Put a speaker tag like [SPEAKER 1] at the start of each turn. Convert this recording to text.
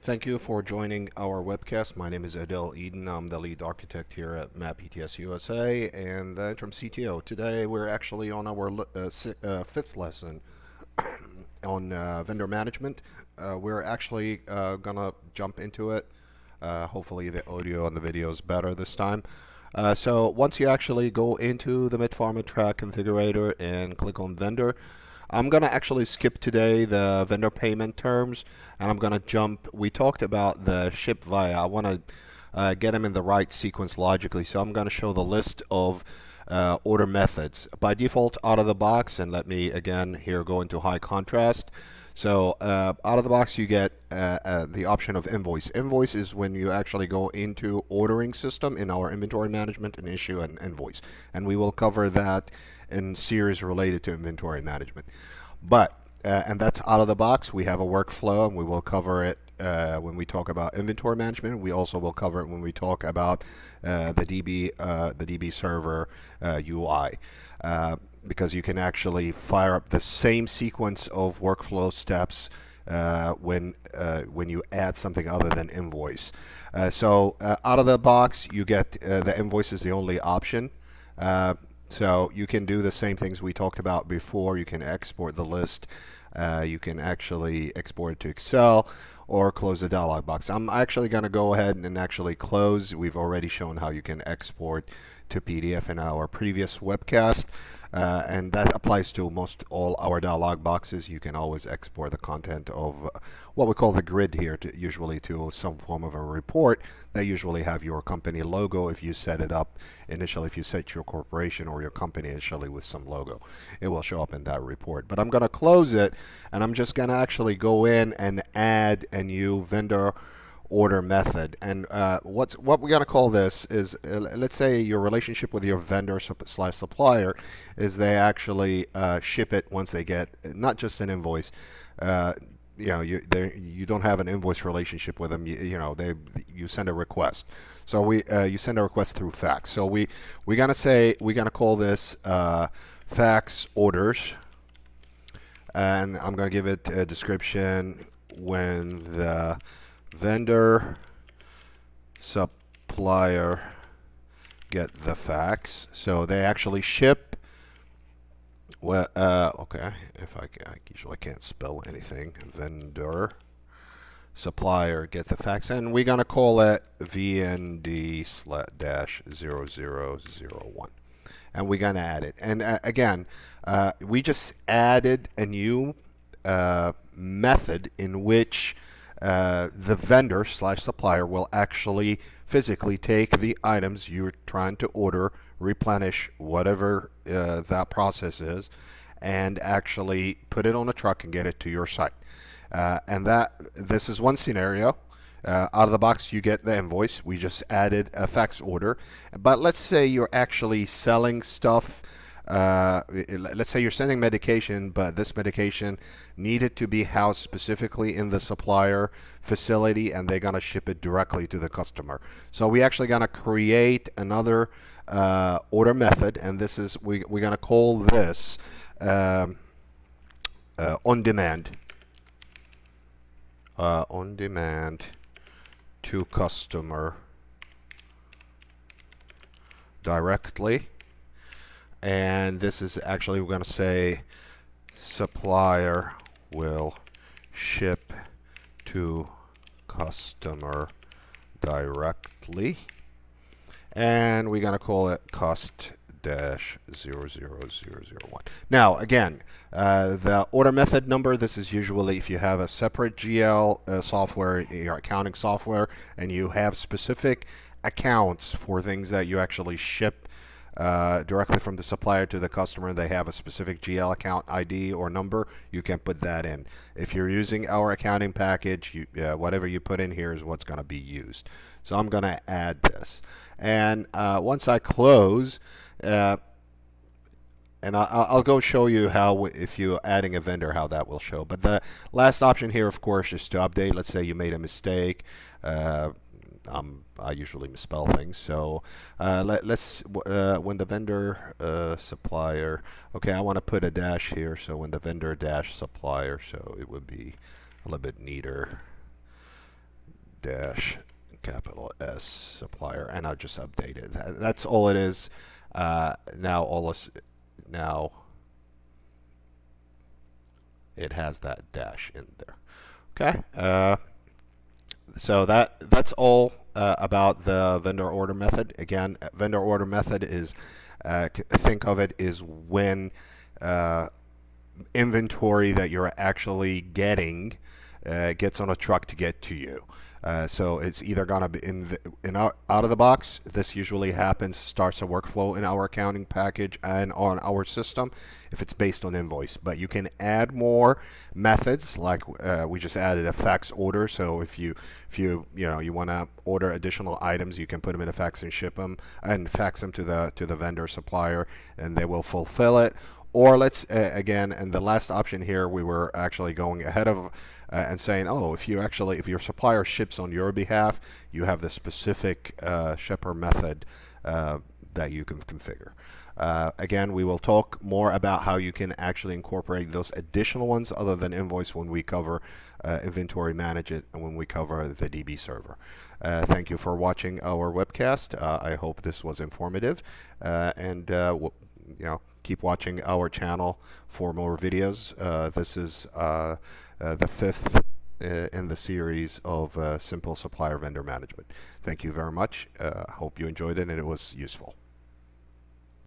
[SPEAKER 1] Thank you for joining our webcast. My name is Adele Eden. I'm the lead architect here at MAP ETS USA and the interim CTO. Today we're actually on our fifth lesson on vendor management. We're actually gonna jump into it. Hopefully the audio and the video is better this time. So once you actually go into the mid-format track configurator and click on vendor, I'm going to actually skip today the vendor payment terms, and I'm going to jump. We talked about the ship via. I want to get them in the right sequence logically, so I'm going to show the list of order methods. By default, out of the box, and let me again here go into high contrast. So out of the box, you get the option of invoice. Invoice is when you actually go into ordering system in our inventory management and issue an invoice. And we will cover that in series related to inventory management. But, and that's out of the box. We have a workflow, and we will cover it when we talk about inventory management. We also will cover it when we talk about the DB server UI. Because you can actually fire up the same sequence of workflow steps when you add something other than invoice. So out of the box, you get the invoice is the only option. So you can do the same things we talked about before. You can export the list. You can actually export it to Excel or close the dialog box. I'm actually going to go ahead and actually close. We've already shown how you can export to PDF in our previous webcast. And that applies to most all our dialog boxes. You can always export the content of what we call the grid here, usually to some form of a report that usually have your company logo if you set it up initially, if you set your corporation or your company initially with some logo. It will show up in that report. But I'm going to close it, and I'm just going to actually go in and add a new vendor order method. And what we're going to call this is, let's say your relationship with your vendor slash supplier is they actually ship it once they get not just an invoice. You don't have an invoice relationship with them. You send a request. So you send a request through fax. So we're gonna call this fax orders, and I'm gonna give it a description when the vendor supplier get the fax. So they actually ship. Well, okay. If I usually can't spell anything. Vendor supplier get the fax, and we're gonna call it VND/0001, and we're gonna add it. And again, we just added a new method in which the vendor slash supplier will actually physically take the items you're trying to order, replenish whatever that process is, and actually put it on a truck and get it to your site. And this is one scenario. Out of the box, you get the invoice. We just added a fax order. But let's say you're actually selling stuff. Let's say you're sending medication, but this medication needed to be housed specifically in the supplier facility, and they're going to ship it directly to the customer. So we actually going to create another order method, and this is we're going to call this on demand. On demand to customer directly. And this is actually, we're going to say supplier will ship to customer directly. And we're going to call it cost-00001. Now, again, the order method number, this is usually if you have a separate GL software, your accounting software, and you have specific accounts for things that you actually ship directly from the supplier to the customer. They have a specific GL account ID or number. You can put that in. If you're using our accounting package, whatever you put in here is what's going to be used. So I'm going to add this. And once I close, and I'll go show you how, if you're adding a vendor, how that will show. But the last option here, of course, is to update. Let's say you made a mistake. I usually misspell things, so let's when the vendor supplier, okay, I want to put a dash here, so when the vendor dash supplier, so it would be a little bit neater. dash capital S supplier, and I'll just update it. That's all it is. Now it has that dash in there. Okay. So that's all about the vendor order method. Again, vendor order method is think of it is when inventory that you're actually getting gets on a truck to get to you. So it's either gonna be out of the box. This usually happens, starts a workflow in our accounting package and on our system if it's based on invoice. But you can add more methods, like we just added a fax order. So if you want to order additional items, you can put them in a fax and ship them and fax them to the vendor supplier, and they will fulfill it. Or let's again, and the last option here, we were actually going ahead of and saying, oh, if your supplier ships on your behalf, you have the specific shipper method that you can configure. Again, we will talk more about how you can actually incorporate those additional ones other than invoice when we cover inventory management and when we cover the DB server. Thank you for watching our webcast. I hope this was informative, and keep watching our channel for more videos. This is the fifth in the series of simple supplier vendor management. Thank you very much. Hope you enjoyed it and it was useful.